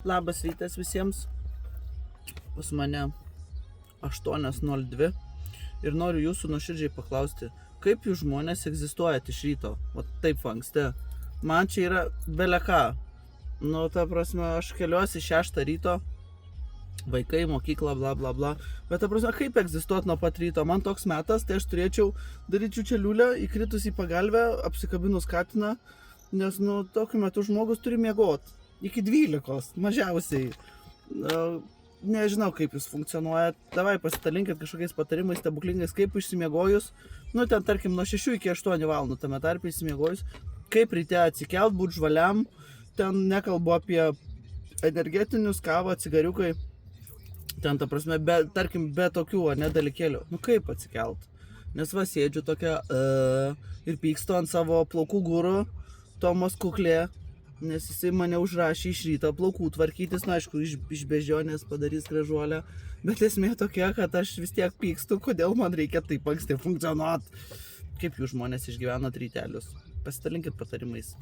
Labas rytas visiems, pas mane 8:02 ir noriu jūsų nuoširdžiai paklausti, kaip jūs žmonės egzistuojat iš ryto, o taip anksti. Man čia yra beleka, ta prasme, aš keliuosi 6 ryto, vaikai, mokykla, bla bla bla, bet ta prasme, kaip egzistuot nuo pat ryto, man toks metas, tai aš daryčiau čia liulę, įkritus į pagalbę, apsikabinus katiną, nes tokiu metu žmogus turi miegot. Iki 12, mažiausiai. Nežinau, kaip jūs funkcionuojat. Davai pasidalinkit kažkokiais patarimais stebuklingais, kaip išsimiegojus. Ten tarkim nuo 6 iki 8 valandų tame tarpe išsimiegojus. Kaip ryte atsikelt, būt žvaliam. Ten nekalbu apie energetinius, kavą, cigariukai. Ten, ta prasme, be tokių, dalykėlių. Kaip atsikelt? Nes sėdžiu tokia ir pykstu ant savo plaukų guru, Tomas Kuklė. Nes jisai mane užrašė iš ryto plaukų tvarkytis, aišku, iš bežionės padarys gražuolę, bet esmė tokia, kad aš vis tiek pykstu, kodėl man reikia taip anksti funkcionuot. Kaip jūs žmonės išgyvenat rytelius? Pasidalinkit patarimais.